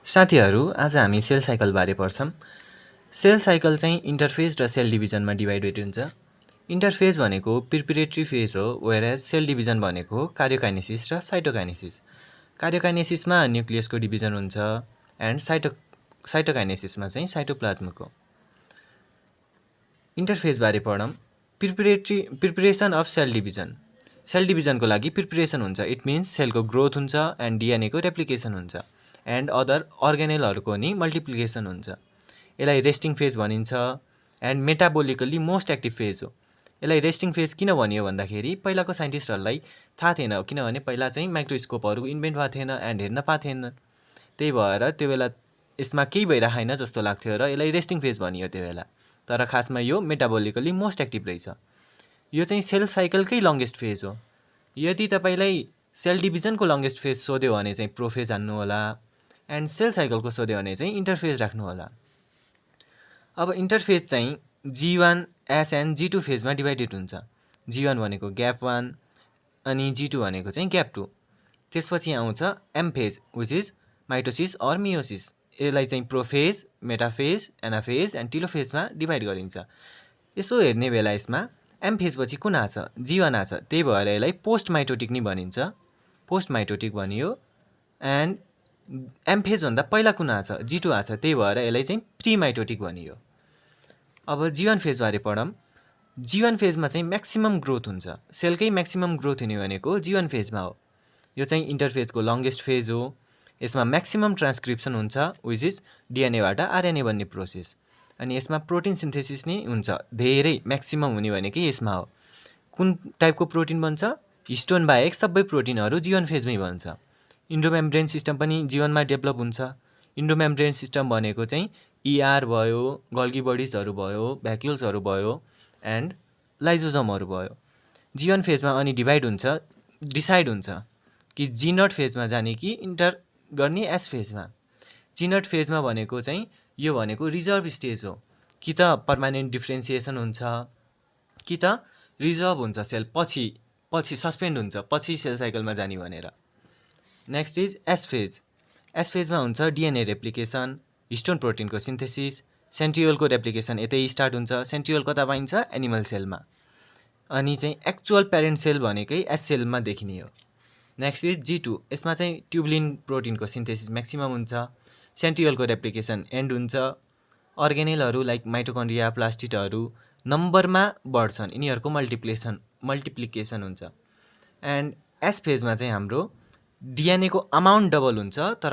साथीहरू आज हामी सेल साइकल बारे पढ्छौं। सेल साइकल चाहिँ इन्टरफेज र सेल डिभिजनमा डिभाइडेड हुन्छ। इन्टरफेज भनेको प्रिपरेटरी फेज हो, वेयरएज सेल डिभिजन भनेको कार्योकाइनेसिस र साइटोकाइनेसिस। कार्योकाइनेसिसमा न्युक्लियसको डिभिजन हुन्छ एन्ड साइटोकाइनेसिसमा चाहिँ साइटोप्लाज्मको। इन्टरफेज बारे पढौं। Preparation of cell division. Cell डिभिजनको लागि प्रिपरेसन हुन्छ, इट मिन्स सेलको ग्रोथ हुन्छ एन्ड डिएनएको रेप्लिकेसन हुन्छ एन्ड अदर अर्गेनेलहरूको नि मल्टिप्लिकेसन हुन्छ। यसलाई रेस्टिङ फेज भनिन्छ and metabolically most active phase हो। यसलाई रेस्टिङ फेज किन भनियो भन्दाखेरि पहिलाको साइन्टिस्टहरूलाई थाहा थिएन, किनभने पहिला चाहिँ माइक्रोस्कोपहरू इन्भेन्ट भएको थिएन एन्ड हेर्न पाथेन। त्यही भएर त्यो बेला यसमा केही भइरहेन जस्तो लाग्थ्यो र यसलाई रेस्टिङ फेज भनियो त्यो बेला। तर खासमा यो मेटाबोलिकली मोस्ट एक्टिभ रहेछ। यो चाहिँ सेल साइकलकै लङ्गेस्ट फेज हो। यदि तपाईलाई सेल डिभिजनको लङ्गेस्ट फेज सोध्यो भने चाहिँ प्रोफेज हान्नु होला एन्ड सेल साइकलको सोध्यो भने चाहिँ इन्टरफेज राख्नु होला। अब इन्टरफेज चाहिँ G1, S and G2 फेजमा divided हुन्छ। G1 भनेको ग्याप 1 अनि G2 भनेको चाहिँ ग्याप 2। त्यसपछि आउँछ M phase which is mitosis or meiosis. यसलाई चाहिँ प्रोफेज, मेटाफेज, एनाफेज एन्ड टेलोफेजमा डिभाइड गरिन्छ। यसो हेर्ने बेला यसमा M फेज पछि कुन आछ? G1 आछ। त्यही भएर यसलाई पोस्ट माइटोटिक नि भनिन्छ, पोस्ट माइटोटिक भनियो। एन्ड M फेज भन्दा पहिला कुन आछ? G2 आछ। त्यही भएर यसलाई चाहिँ प्री माइटोटिक भनियो। अब G1 फेज बारे पढौं। G1 फेजमा चाहिँ म्याक्सिमम ग्रोथ हुन्छ। सेलकै म्याक्सिमम ग्रोथ हुने भनेको G1 फेजमा हो। यो चाहिँ इन्टरफेजको लङ्गेस्ट फेज हो। यसमा म्याक्सिमम ट्रान्सक्रिप्सन हुन्छ विच इज डिएनएबाट आरएनए बन्ने प्रोसेस। अनि यसमा प्रोटिन सिन्थेसिस नै हुन्छ। धेरै म्याक्सिमम हुने भनेकै यसमा हो। कुन टाइपको प्रोटिन बन्छ? हिस्टोन बाहेक सबै प्रोटिनहरू G1 फेजमै बन्छ। इन्डोमेम्ब्रेन सिस्टम पनि G1 मा डेभलप हुन्छ। इन्डोमेम्ब्रेन सिस्टम भनेको चाहिँ ER भयो, गल्गी बडिजहरू भयो, भ्याक्युल्सहरू भयो एन्ड लाइजोजमहरू भयो। G1 फेजमा अनि डिसाइड हुन्छ कि G0 फेजमा जाने कि इन्टर गर्ने S फेजमा। G0 फेजमा भनेको चाहिँ यो भनेको रिजर्भ स्टेज हो। कि त पर्मानेन्ट डिफ्रेन्सिएसन हुन्छ कि त रिजर्भ हुन्छ सेल, पछि सस्पेन्ड हुन्छ, पछि सेल साइकलमा जाने भनेर। Next is S phase. S फेजमा हुन्छ डिएनए रेप्लिकेसन, हिस्टोन प्रोटिनको सिन्थेसिस, सेन्ट्रियोलको रेप्लिकेसन यतै स्टार्ट हुन्छ। सेन्ट्रियोल कता पाइन्छ? एनिमल सेलमा। अनि चाहिँ एक्चुअल प्यारेन्ट सेल भनेकै S सेलमा देखिने हो। Next is G2। यसमा चाहिँ ट्युबुलिन प्रोटिनको सिन्थेसिस म्याक्सिमम हुन्छ। सेन्ट्रियोलको रेप्लिकेसन एन्ड हुन्छ। अर्गेनेलहरू लाइक माइटोकन्ड्रिया, प्लास्टिडहरू नम्बरमा बढ्छन्, यिनीहरूको मल्टिप्लिकेसन हुन्छ। एन्ड S फेजमा चाहिँ हाम्रो डिएनएको अमाउन्ट डबल हुन्छ तर